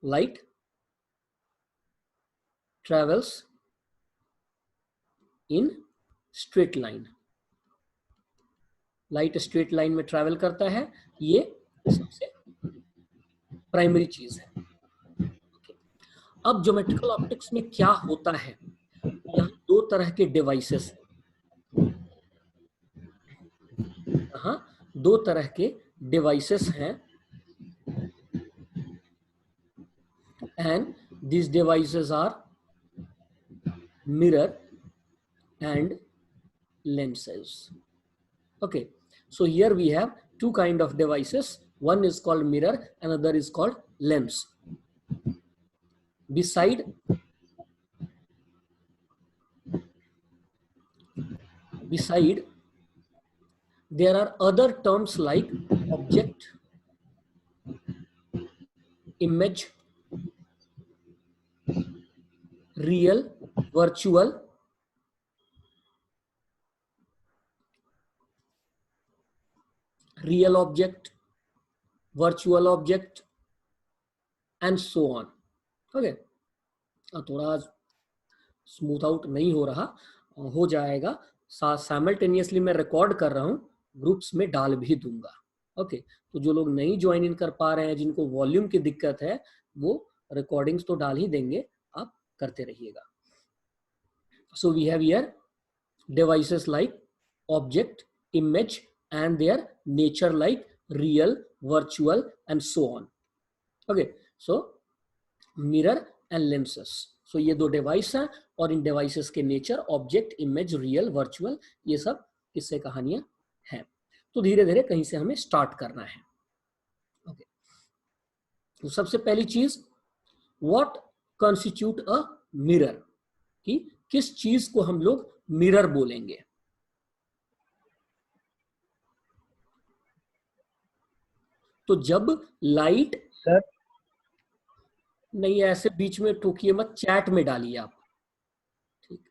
light travels in straight line, light straight line में travel करता है, ये सबसे प्राइमरी चीज है। अब ज्योमेट्रिकल ऑप्टिक्स में क्या होता है, यहाँ दो तरह के डिवाइसेस, यहाँ दो तरह के डिवाइसेस हैं, and these devices are mirror and lenses. Okay, so here we have two kind of devices, one is called mirror, another is called lens. Beside there are other terms like object, image, real, virtual, real object, virtual object, and so on. Okay, थोड़ा smooth out नहीं हो रहा, हो जाएगा, simultaneously मैं record कर रहा हूं, ग्रुप्स में डाल भी दूंगा। ओके, तो जो लोग नहीं ज्वाइन इन कर पा रहे हैं, जिनको वॉल्यूम की दिक्कत है, वो रिकॉर्डिंग्स तो डाल ही देंगे, आप करते रहिएगा। So we have here devices like object, image and their nature like real, virtual and so on. Okay, so mirror and lenses. So ये दो डिवाइस हैं और इन डिवाइसेस के nature object, image, real, virtual, ये सब किस्से कहानियां हैं। तो धीरे धीरे कहीं से हमें स्टार्ट करना है। ओके, तो सबसे पहली चीज, व्हाट कॉन्स्टिट्यूट अ मिरर, कि किस चीज को हम लोग मिरर बोलेंगे। तो जब लाइट, सर नहीं ऐसे बीच में टोकिए मत, चैट में डालिए आप, ठीक,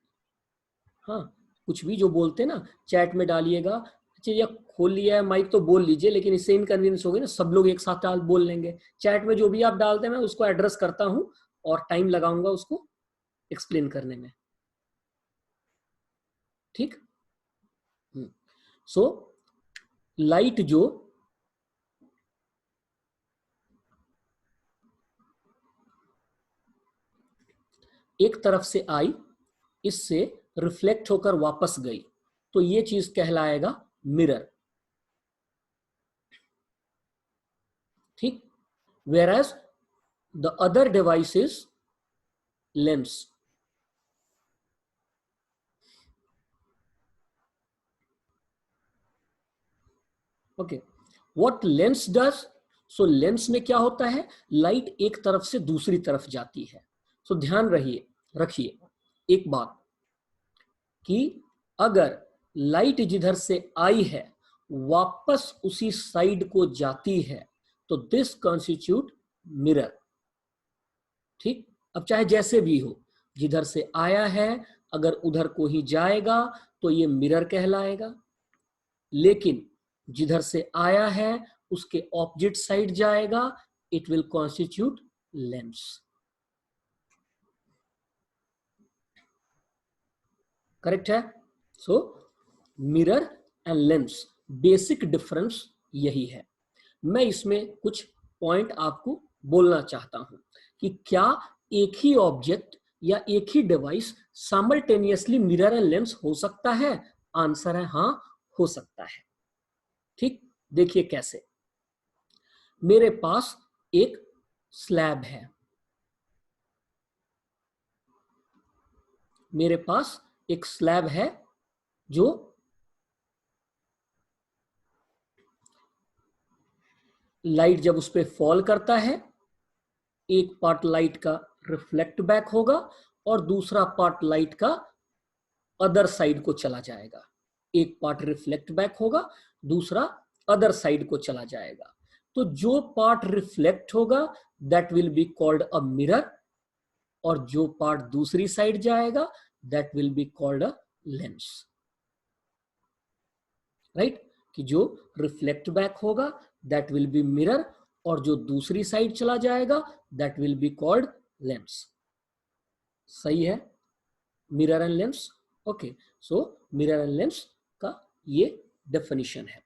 हाँ, कुछ भी जो बोलते ना चैट में डालिएगा। अच्छा, या खोल लिया है माइक तो बोल लीजिए, लेकिन इससे इनकन्वीनियंस होगी ना, सब लोग एक साथ बोल लेंगे। चैट में जो भी आप डालते हैं मैं उसको एड्रेस करता हूं और टाइम लगाऊंगा उसको एक्सप्लेन करने में, ठीक। सो लाइट जो एक तरफ से आई, इससे रिफ्लेक्ट होकर वापस गई, तो ये चीज कहलाएगा मिरर, ठीक। Whereas the other device is lens. Okay, what lens does, so lens में क्या होता है, लाइट एक तरफ से दूसरी तरफ जाती है। सो ध्यान रखिए एक बात, कि अगर लाइट जिधर से आई है वापस उसी साइड को जाती है, तो दिस कॉन्स्टिट्यूट मिरर, ठीक। अब चाहे जैसे भी हो, जिधर से आया है अगर उधर को ही जाएगा तो ये मिरर कहलाएगा, लेकिन जिधर से आया है उसके ऑपोजिट साइड जाएगा, it will constitute lens. Correct है। So mirror and lens, basic difference यही है। मैं इसमें कुछ पॉइंट आपको बोलना चाहता हूं कि क्या एक ही ऑब्जेक्ट या एक ही device simultaneously mirror and lens हो सकता है। आंसर है हाँ, हो सकता है, ठीक। देखिए कैसे, मेरे पास एक स्लैब है, मेरे पास एक स्लैब है जो लाइट जब उस पर फॉल करता है, एक पार्ट लाइट का रिफ्लेक्ट बैक होगा और दूसरा पार्ट लाइट का अदर साइड को चला जाएगा। एक पार्ट रिफ्लेक्ट बैक होगा, दूसरा अदर साइड को चला जाएगा। तो जो पार्ट रिफ्लेक्ट होगा that will be called a mirror, और जो पार्ट दूसरी साइड जाएगा that will be called a lens, right. कि जो रिफ्लेक्ट बैक होगा दैट विल बी मिरर, और जो दूसरी साइड चला जाएगा that will be called lens. सही है, mirror and lens. Okay, so mirror and lens का ये डेफिनेशन है।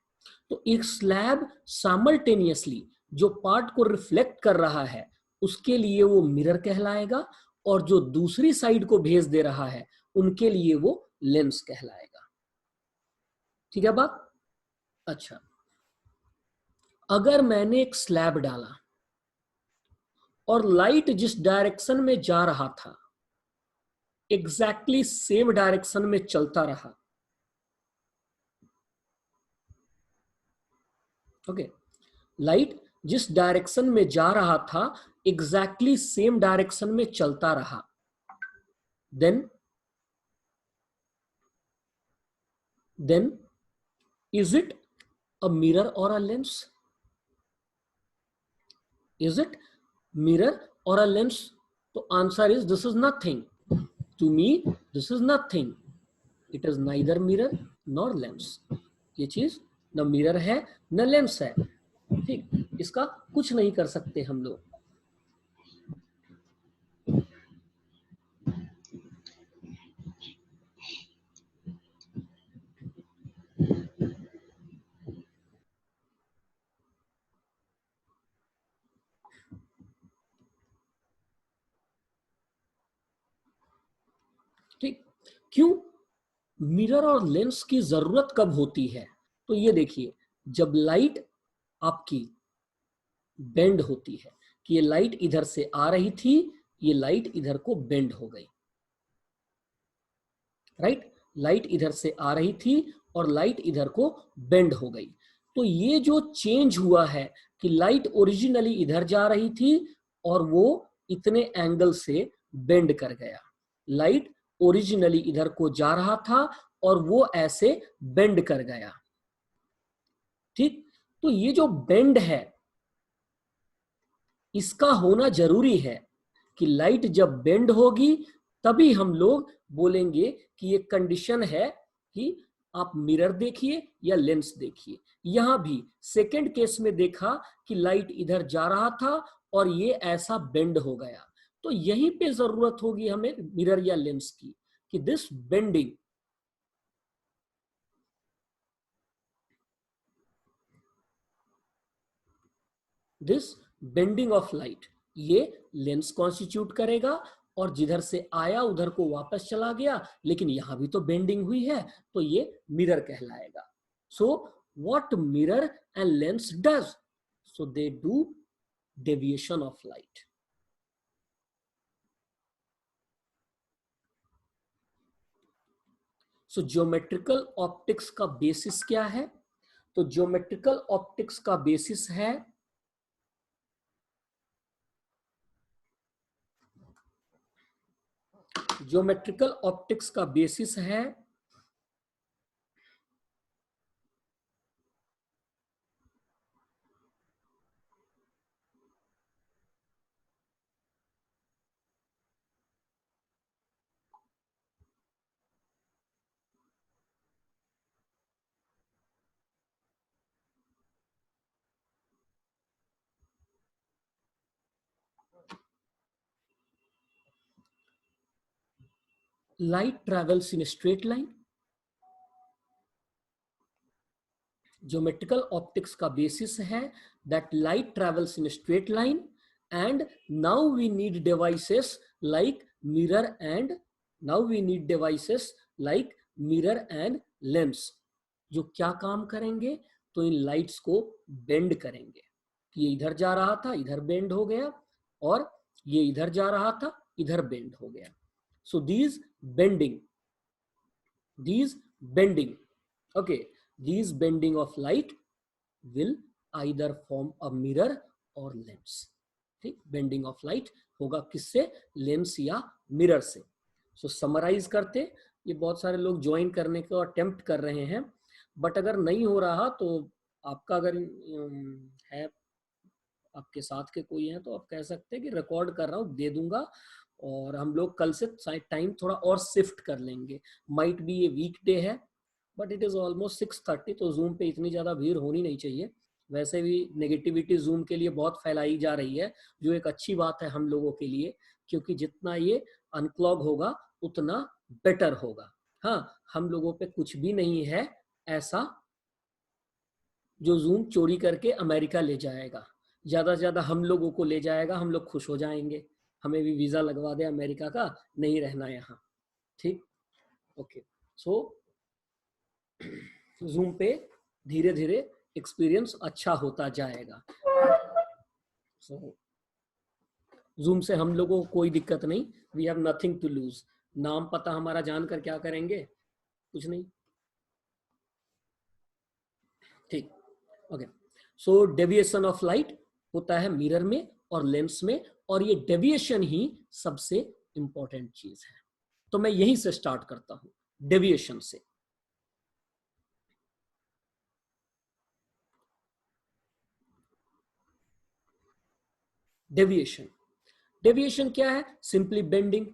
तो एक स्लैब साइमल्टेनियसली जो पार्ट को रिफ्लेक्ट कर रहा है उसके लिए वो मिरर कहलाएगा, और जो दूसरी साइड को भेज दे रहा है उनके लिए वो लेंस कहलाएगा। ठीक है बात? अच्छा, अगर मैंने एक स्लैब डाला और लाइट जिस डायरेक्शन में जा रहा था एग्जैक्टली सेम डायरेक्शन में चलता रहा, ओके, लाइट जिस डायरेक्शन में जा रहा था एग्जैक्टली सेम डायरेक्शन में चलता रहा, then is it a mirror or a lens? Is it mirror or a lens? तो answer is this is nothing. To me, this is nothing. It is neither mirror nor lens. ये चीज न mirror है न lens है। ठीक, इसका कुछ नहीं कर सकते हम लोग। ठीक, क्यों मिरर और लेंस की जरूरत कब होती है? तो ये देखिए, जब लाइट आपकी बेंड होती है कि ये लाइट इधर से आ रही थी, ये लाइट इधर को बेंड हो गई, राइट? लाइट इधर से आ रही थी और लाइट इधर को बेंड हो गई। तो ये जो चेंज हुआ है कि लाइट ओरिजिनली इधर जा रही थी और वो इतने एंगल से बेंड कर गया। लाइट ओरिजिनली इधर को जा रहा था और वो ऐसे बेंड कर गया। ठीक, तो ये जो बेंड है इसका होना जरूरी है कि लाइट जब बेंड होगी तभी हम लोग बोलेंगे कि ये कंडीशन है कि आप मिरर देखिए या लेंस देखिए। यहां भी सेकंड केस में देखा कि लाइट इधर जा रहा था और ये ऐसा बेंड हो गया, तो यहीं पे जरूरत होगी हमें मिरर या लेंस की कि this bending, this bending of light ये लेंस कॉन्स्टिट्यूट करेगा, और जिधर से आया उधर को वापस चला गया लेकिन यहां भी तो बेंडिंग हुई है, तो ये मिरर कहलाएगा। So what mirror and lens does? So they do deviation of light. So geometrical optics का बेसिस क्या है? तो ज्योमेट्रिकल ऑप्टिक्स का बेसिस है ज्योमेट्रिकल ऑप्टिक्स का बेसिस है light travels in a straight line। Geometrical optics का बेसिस है that light travels in straight line, and now we need devices like mirror and lens जो क्या काम करेंगे, तो इन लाइट्स को बेंड करेंगे। ये इधर जा रहा था इधर बेंड हो गया, और ये इधर जा रहा था इधर बेंड हो गया। So these bending, okay, these bending of light will either form a mirror or lens। ठीक, बेंडिंग ऑफ लाइट होगा किससे? लेंस या मिरर से। सो समराइज करते, ये बहुत सारे लोग ज्वाइन करने को अटेम्प्ट कर रहे हैं, बट अगर नहीं हो रहा तो आपका अगर है, आपके साथ के कोई हैं तो आप कह सकते हैं कि रिकॉर्ड कर रहा हूँ, दे दूंगा, और हम लोग कल से टाइम थोड़ा और शिफ्ट कर लेंगे। माइट भी ये वीक डे है बट इट इज ऑलमोस्ट 6:30, तो जूम पे इतनी ज्यादा भीड़ होनी नहीं चाहिए। वैसे भी नेगेटिविटी जूम के लिए बहुत फैलाई जा रही है, जो एक अच्छी बात है हम लोगों के लिए, क्योंकि जितना ये अनक्लॉग होगा उतना बेटर होगा। हाँ, हम लोगों पे कुछ भी नहीं है ऐसा जो जूम चोरी करके अमेरिका ले जाएगा। ज्यादा से ज्यादा हम लोगों को ले जाएगा, हम लोग खुश हो जाएंगे, हमें भी वीजा लगवा दे अमेरिका का, नहीं रहना यहाँ। ठीक, ओके। सो जूम पे धीरे धीरे एक्सपीरियंस अच्छा होता जाएगा। सो जूम से हम लोगों को कोई दिक्कत नहीं, we have nothing to lose. नाम पता हमारा जानकर क्या करेंगे, कुछ नहीं। ठीक, okay. So deviation of light होता है मिरर में और लेंस में, और ये डेविएशन ही सबसे इंपॉर्टेंट चीज है। तो मैं यहीं से स्टार्ट करता हूं, डेविएशन से। डेविएशन, डेविएशन क्या है? Simply bending.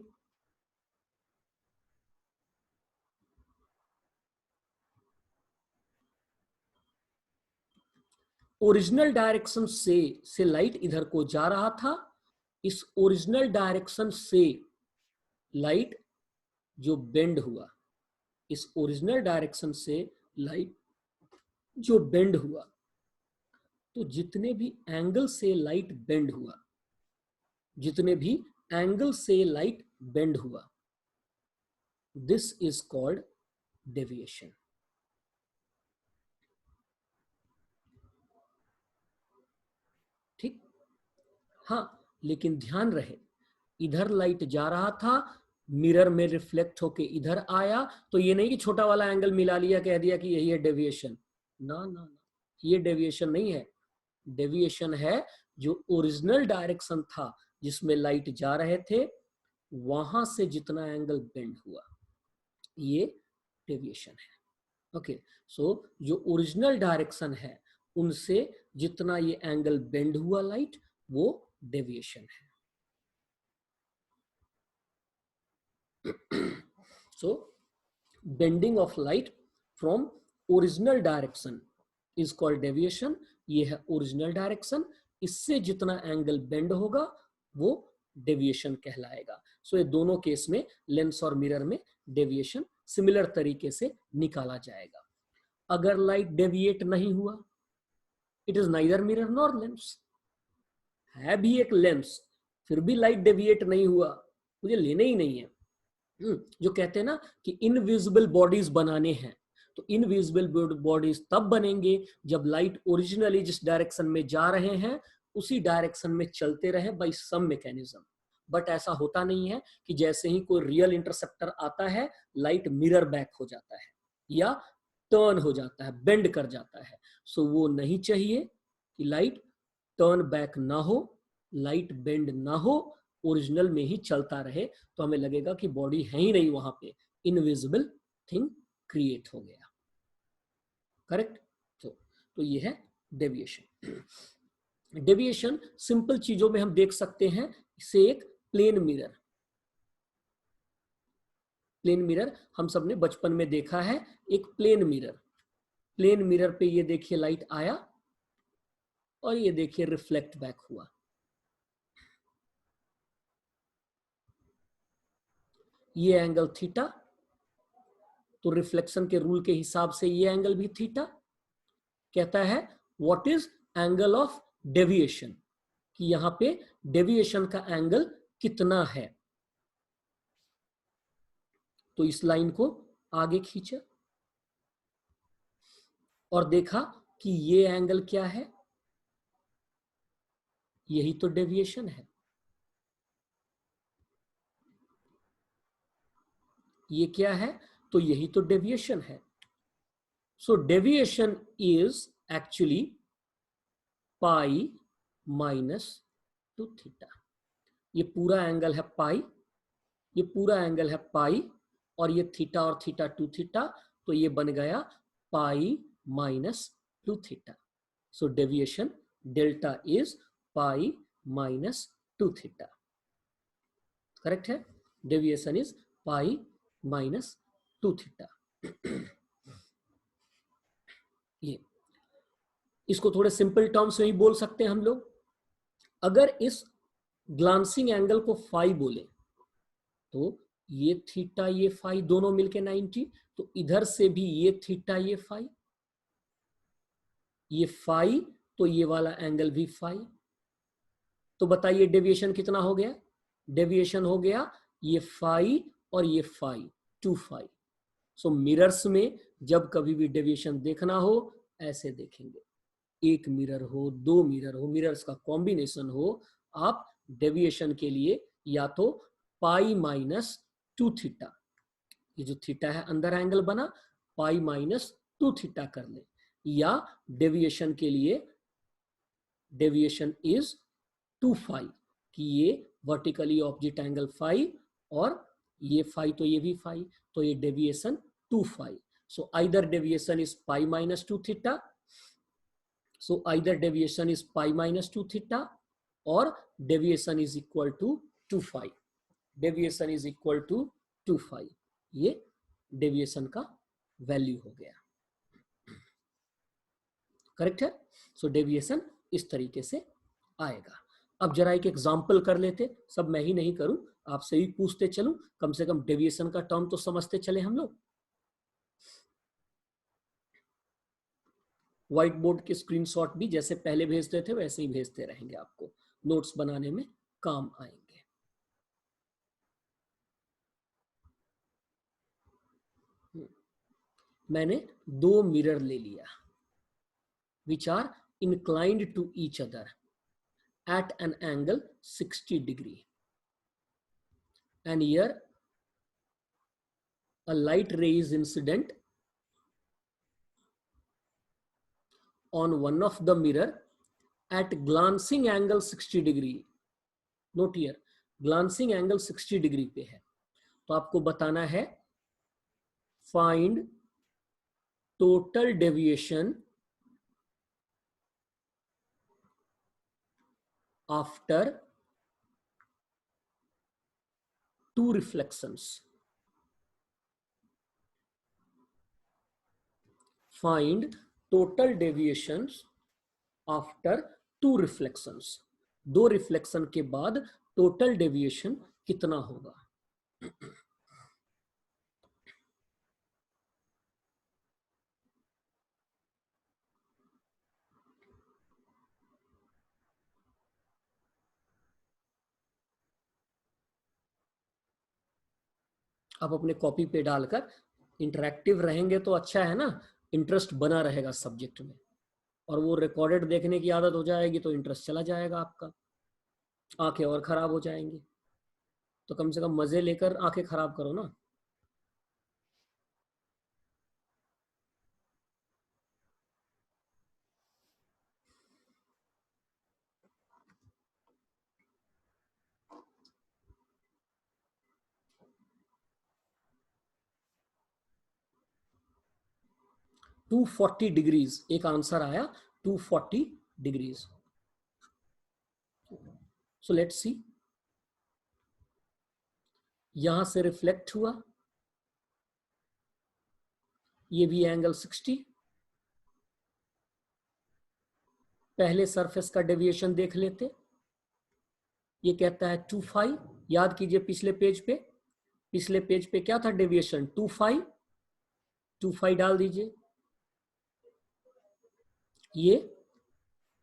ओरिजिनल डायरेक्शन से लाइट इधर को जा रहा था, इस ओरिजिनल डायरेक्शन से लाइट जो बेंड हुआ, इस ओरिजिनल डायरेक्शन से लाइट जो बेंड हुआ, तो जितने भी एंगल से लाइट बेंड हुआ, जितने भी एंगल से लाइट बेंड हुआ, दिस इज कॉल्ड डेविएशन। ठीक, हाँ, लेकिन ध्यान रहे, इधर लाइट जा रहा था, मिरर में रिफ्लेक्ट होके इधर आया, तो ये नहीं कि छोटा वाला एंगल मिला लिया, कह दिया कि यही है डेविएशन। ना ना ना, ये डेविएशन नहीं है। डेविएशन है जो ओरिजिनल डायरेक्शन था जिसमें लाइट जा रहे थे, वहां से जितना एंगल बेंड हुआ, ये डेविएशन है। ओके, सो जो ओरिजिनल डायरेक्शन है उनसे जितना ये एंगल बेंड हुआ लाइट, वो डेविएशन है। So bending of light from original direction is called deviation। ये है ओरिजिनल डायरेक्शन, इससे जितना एंगल बेंड होगा वो डेविएशन कहलाएगा। सो ये दोनों केस में, लेंस और मिरर में, डेविएशन सिमिलर तरीके से निकाला जाएगा। अगर लाइट डेविएट नहीं हुआ, it is neither mirror nor lens, है भी एक लेंस, फिर भी लाइट डेविएट नहीं हुआ, मुझे लेने ही नहीं है। जो कहते हैं ना कि इनविजिबल बॉडीज बनाने हैं, तो इनविजिबल बॉडीज तब बनेंगे जब लाइट ओरिजिनली जिस डायरेक्शन में जा रहे हैं उसी डायरेक्शन में चलते रहे बाय सम मैकेनिज्म। बट ऐसा होता नहीं है कि जैसे ही कोई रियल इंटरसेप्टर आता है लाइट मिरर बैक हो जाता है या टर्न हो जाता है, बेंड कर जाता है। सो वो नहीं चाहिए कि लाइट टर्न बैक ना हो, लाइट बेंड ना हो, ओरिजिनल में ही चलता रहे, तो हमें लगेगा कि बॉडी है ही नहीं वहां पे, इनविजिबल थिंग क्रिएट हो गया। करेक्ट? तो ये है डेविएशन। डेविएशन सिंपल चीजों में हम देख सकते हैं, इसे एक प्लेन मिरर, प्लेन मिरर हम सबने बचपन में देखा है, एक प्लेन मिरर, प्लेन मिरर पे ये देखिए लाइट आया और ये देखिए रिफ्लेक्ट बैक हुआ, ये एंगल थीटा, तो रिफ्लेक्शन के रूल के हिसाब से ये एंगल भी थीटा। कहता है what is angle of deviation, कि यहां पे डेविएशन का एंगल कितना है। तो इस लाइन को आगे खींचा और देखा कि ये एंगल क्या है, यही तो डेविएशन है। ये क्या है, तो यही तो डेविएशन है। So deviation is actually pi minus 2 theta. ये पूरा एंगल है पाई, ये पूरा एंगल है पाई, और ये थीटा और थीटा 2 थीटा, तो ये बन गया pi minus 2 theta. So deviation delta is pi minus 2 theta. Correct है? Deviation is pi minus 2 theta. ये इसको थोड़े सिंपल टर्म्स में ही बोल सकते हैं हम लोग। अगर इस ग्लांसिंग एंगल को फाई बोले तो ये थीटा ये फाई दोनों मिलके 90, तो इधर से भी ये थीटा ये फाई तो ये वाला एंगल भी फाई। तो बताइए डेविएशन कितना हो गया? डेविएशन हो गया ये फाई और ये फाई, 2 फाई। सो मिरर्स में जब कभी भी डेविएशन देखना हो ऐसे देखेंगे, एक मिरर हो, दो मिरर हो, मिरर्स का कॉम्बिनेशन हो, आप डेविएशन के लिए या तो पाई माइनस 2 थीटा, ये जो थीटा है अंदर एंगल बना, पाई माइनस 2 थीटा कर ले, या डेविएशन के लिए डेविएशन इज 2 फाई, कि ये वर्टिकली ऑपोजिट एंगल फाई और ये फाई तो ये भी फाई, तो ये deviation 2 phi. So either deviation is pi minus 2 theta, so either deviation is pi minus 2 theta or deviation is equal to 2 phi, deviation is equal to 2 phi, ये deviation का value हो गया, correct है। So deviation इस तरीके से आएगा। अब जरा एक एग्जांपल कर लेते, सब मैं ही नहीं करूं, आपसे ही पूछते चलूं, कम से कम डेविएशन का टर्म तो समझते चले हम लोग। व्हाइट बोर्ड के स्क्रीनशॉट भी जैसे पहले भेजते थे वैसे ही भेजते रहेंगे, आपको नोट्स बनाने में काम आएंगे। मैंने दो मिरर ले लिया which are inclined to each other at an angle 60 degree, and here a light ray is incident on one of the mirror at glancing angle 60 degree. Note here glancing angle 60 degree पे है, तो आपको बताना है find total deviation after two reflections. Find total deviations after two reflections. दो reflection के बाद total deviation कितना होगा? आप अपने कॉपी पे डालकर, इंटरेक्टिव रहेंगे तो अच्छा है ना, इंटरेस्ट बना रहेगा सब्जेक्ट में, और वो रिकॉर्डेड देखने की आदत हो जाएगी तो इंटरेस्ट चला जाएगा आपका, आंखें और खराब हो जाएंगी। तो कम से कम मजे लेकर आंखें खराब करो ना। टू 240 डिग्रीज एक आंसर आया, 240 डिग्रीज। सो लेट्स सी, यहां से रिफ्लेक्ट हुआ, ये भी एंगल 60, पहले सरफेस का डेविएशन देख लेते, ये कहता है 2 फाई, याद कीजिए पिछले पेज पे क्या था डेविएशन, 2 फाई, 2 फाई डाल दीजिए, ये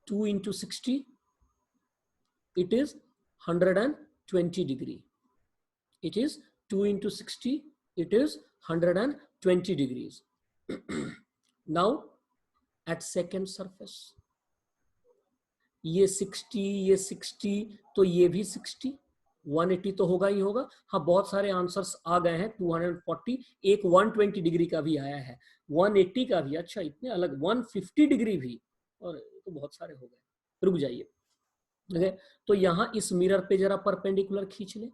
2 into 60, it is 120 degree, it is 2 into 60, it is 120 degrees. Now at second surface, ये 60 ये 60 तो ये भी 60, 180 तो होगा ही होगा। हाँ बहुत सारे आंसर्स आ गए हैं, 240, एक 120 डिग्री का भी आया है, 180 का भी, अच्छा इतने अलग, 150 डिग्री भी, और तो बहुत सारे हो गए। रुक जाइए, तो यहां इस मिरर पे जरा परपेंडिकुलर खींच ले,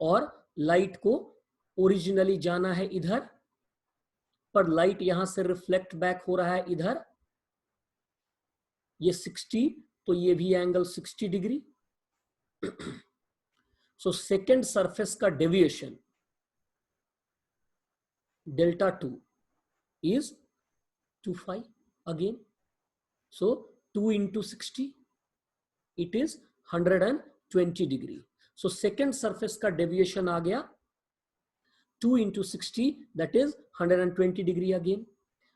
और लाइट को ओरिजिनली जाना है इधर, पर लाइट यहां से रिफ्लेक्ट बैक हो रहा है इधर, ये 60 तो ये भी angle 60 degree. So second surface का deviation delta 2 is 2 phi again, So 2 into 60, it is 120 degree. So second surface का deviation आ गया 2 into 60, that is 120 degree again.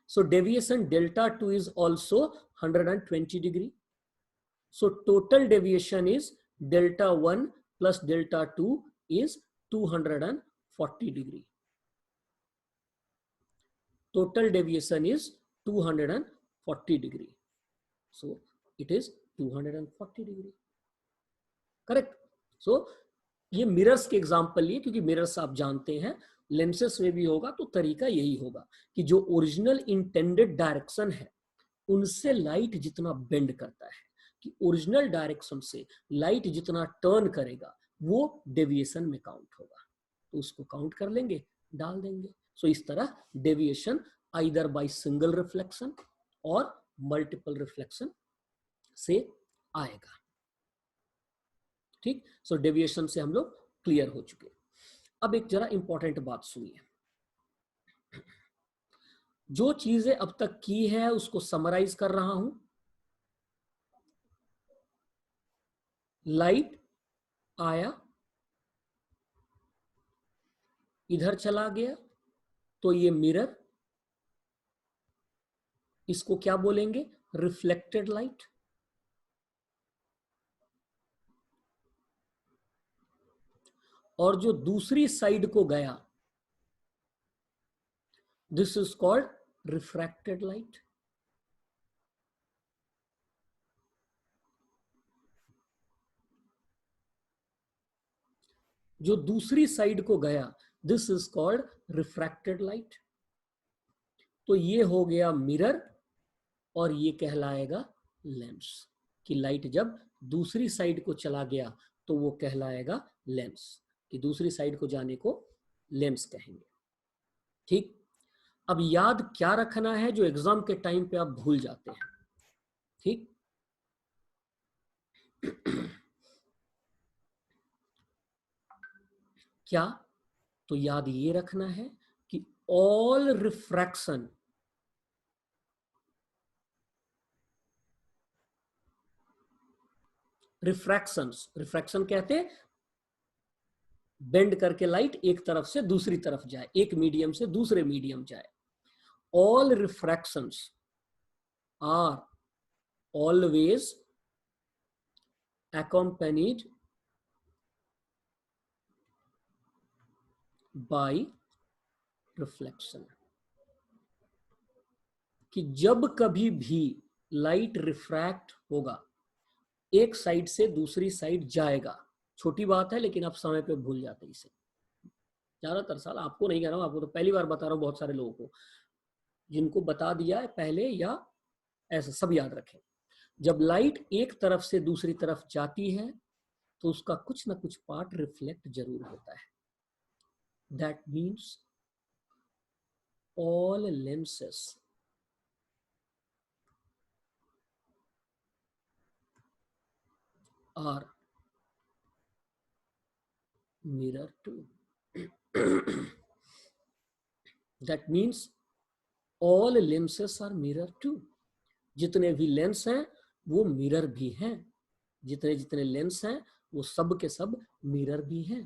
So deviation delta 2 is also 120 degree. So total deviation is delta 1 plus delta 2 is 240 degree. Total deviation is 240 degree. So it is 240 degree. Correct. सो ये mirrors के example लिए, क्योंकि mirrors आप जानते हैं lenses में भी होगा, तो तरीका यही होगा कि जो ओरिजिनल इंटेंडेड डायरेक्शन है उनसे लाइट जितना बेंड करता है, कि ओरिजिनल डायरेक्शन से लाइट जितना टर्न करेगा वो डेविएशन में काउंट होगा, तो उसको काउंट कर लेंगे, डाल देंगे. सो इस तरह deviation either by single reflection और मल्टीपल रिफ्लेक्शन से आएगा. ठीक. सो डेविएशन से हम लोग क्लियर हो चुके. अब एक जरा इंपॉर्टेंट बात सुनिए. जो चीजें अब तक की है उसको समराइज कर रहा हूं. लाइट आया, इधर चला गया, तो ये मिरर, इसको क्या बोलेंगे? Reflected light. और जो दूसरी साइड को गया, this is called refracted light. जो दूसरी साइड को गया, this is called refracted light. तो ये हो गया मिरर और ये कहलाएगा लेंस. कि लाइट जब दूसरी साइड को चला गया तो वो कहलाएगा लेंस, कि दूसरी साइड को जाने को लेंस कहेंगे. ठीक. अब याद क्या रखना है जो एग्जाम के टाइम पे आप भूल जाते हैं. ठीक. क्या? तो याद ये रखना है कि ऑल रिफ्रैक्शन रिफ्रैक्शन कहते हैं बेंड करके लाइट एक तरफ से दूसरी तरफ जाए, एक मीडियम से दूसरे मीडियम जाए. All refractions are always accompanied by reflection. कि जब कभी भी लाइट रिफ्रैक्ट होगा, एक साइड से दूसरी साइड जाएगा. छोटी बात है लेकिन आप समय पे भूल जाते हैं इसे. ज्यादातर साल आपको नहीं कह रहा हूं, आपको तो पहली बार बता रहा हूं, बहुत सारे लोगों को जिनको बता दिया है पहले या ऐसा सब याद रखें. जब लाइट एक तरफ से दूसरी तरफ जाती है तो उसका कुछ ना कुछ पार्ट रिफ्लेक्ट जरूर होता है. That means all lenses are mirror too. That means all lenses are mirror too. जितने भी लेंस हैं वो मिरर भी हैं. जितने जितने लेंस हैं वो सब के सब मिरर भी हैं.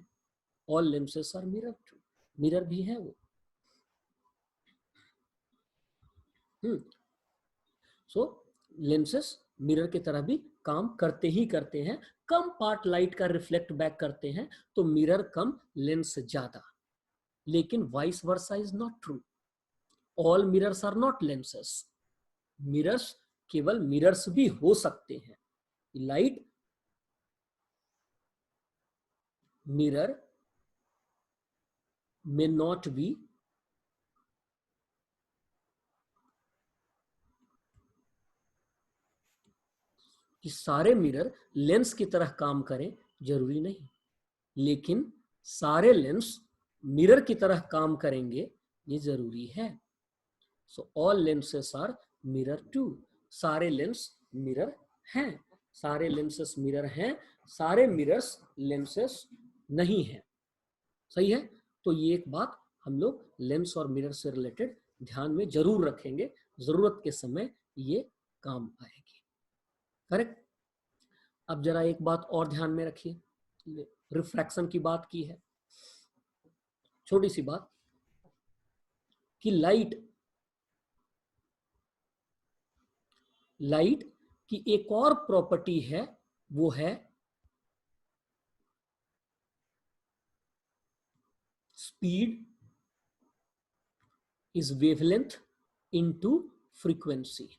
All lenses are mirror too. Mirror भी है वो. सो लेंसेस मिरर की तरह भी काम करते ही करते हैं. कम पार्ट लाइट का रिफ्लेक्ट बैक करते हैं तो मिरर कम, लेंस ज्यादा. लेकिन vice versa is not true. All mirrors are not lenses. Mirrors केवल मिरर्स भी हो सकते हैं. Light mirror may not be कि सारे मिरर लेंस की तरह काम करें जरूरी नहीं, लेकिन सारे लेंस मिरर की तरह काम करेंगे ये जरूरी है. So all lenses are mirror too. सारे लेंस मिरर हैं. सारे लेंसेस मिरर हैं. सारे मिरर्स लेंसेस नहीं हैं. सही है. तो ये एक बात हम लोग लेंस और मिरर से रिलेटेड ध्यान में जरूर रखेंगे. जरूरत के समय ये काम आएगी. करेक्ट। अब जरा एक बात और ध्यान में रखिए, रिफ्रैक्शन की बात की है, छोटी सी बात कि लाइट की एक और प्रॉपर्टी है, वो है speed is wavelength into frequency.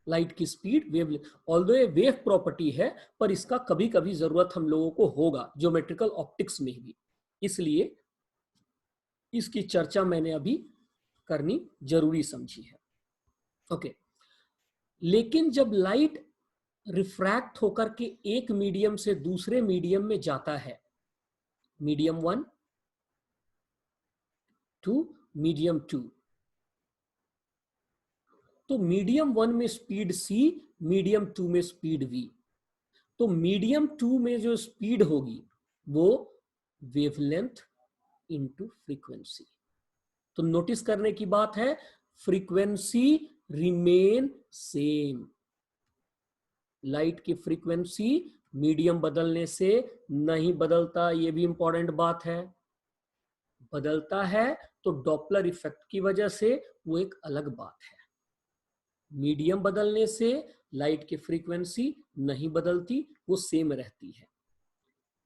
Light की स्पीड वेवलेंथ, ऑल्दो ये वेव प्रॉपर्टी है, पर इसका कभी कभी जरूरत हम लोगों को होगा ज्योमेट्रिकल ऑप्टिक्स में भी, इसलिए इसकी चर्चा मैंने अभी करनी जरूरी समझी है। ओके। लेकिन जब लाइट रिफ्रैक्ट होकर के एक मीडियम से दूसरे मीडियम में जाता है, मीडियम 1 टू मीडियम 2, तो मीडियम 1 में स्पीड c, मीडियम 2 में स्पीड v। तो मीडियम 2 में जो स्पीड होगी वो वेवलेंथ इनटू फ्रीक्वेंसी। तो नोटिस करने की बात है, फ्रीक्वेंसी रिमेन सेम। लाइट की फ्रीक्वेंसी मीडियम बदलने से नहीं बदलता, ये भी इंपॉर्टेंट बात है। बदलता है तो डॉपलर इफेक्ट की वजह से, वो एक अलग बात है। मीडियम बदलने से लाइट की फ्रीक्वेंसी नहीं बदलती, वो सेम रहती है।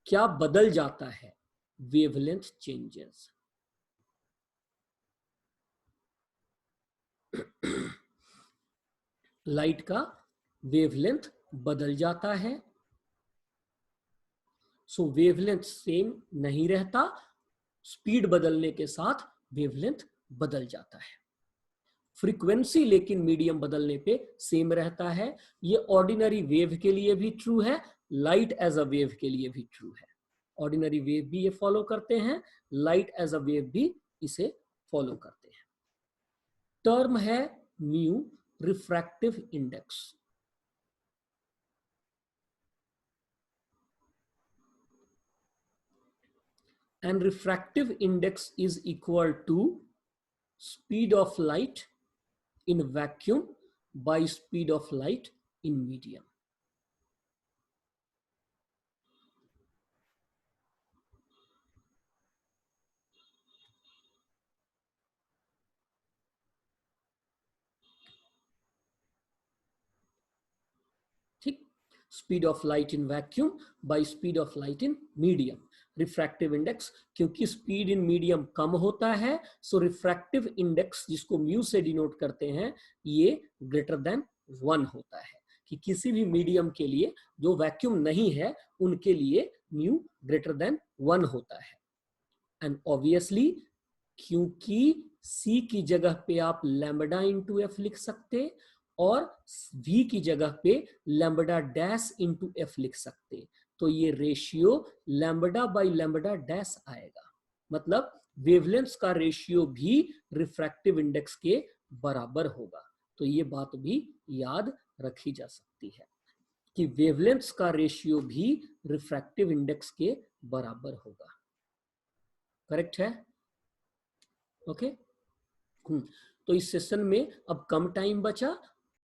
क्या बदल जाता है? Wavelength changes. लाइट का वेवलेंथ बदल जाता है, सो वेवलेंथ सेम नहीं रहता, स्पीड बदलने के साथ वेवलेंथ बदल जाता है। फ्रीक्वेंसी लेकिन मीडियम बदलने पे सेम रहता है। ये ऑर्डिनरी वेव के लिए भी ट्रू है, लाइट एज अ वेव के लिए भी ट्रू है। ऑर्डिनरी वेव भी ये फॉलो करते हैं, लाइट एज अ वेव भी इसे फॉलो करते हैं। टर्म है mu, refractive index. And refractive index is equal to speed of light in vacuum by speed of light in medium. ठीक, speed of light in vacuum by speed of light in medium. Refractive index, क्योंकि speed in medium कम होता है, सो refractive index जिसको mu से denote करते हैं, ये greater than 1 होता है। कि किसी भी मीडियम के लिए जो वैक्यूम नहीं है, उनके लिए म्यू ग्रेटर देन 1 होता है। एंड ऑब्वियसली क्योंकि c की जगह पे आप लैम्बडा इंटू एफ लिख सकते, और v की जगह पे लैम्बडा डैश इंटू एफ लिख सकते, तो ये ratio lambda by lambda dash आएगा। मतलब वेवलेंथ का रेशियो भी रिफ्रैक्टिव इंडेक्स के बराबर होगा। तो ये बात भी याद रखी जा सकती है कि वेवलेंथ का रेशियो भी रिफ्रैक्टिव इंडेक्स के बराबर होगा। करेक्ट है? ओके। तो इस सेशन में अब कम टाइम बचा,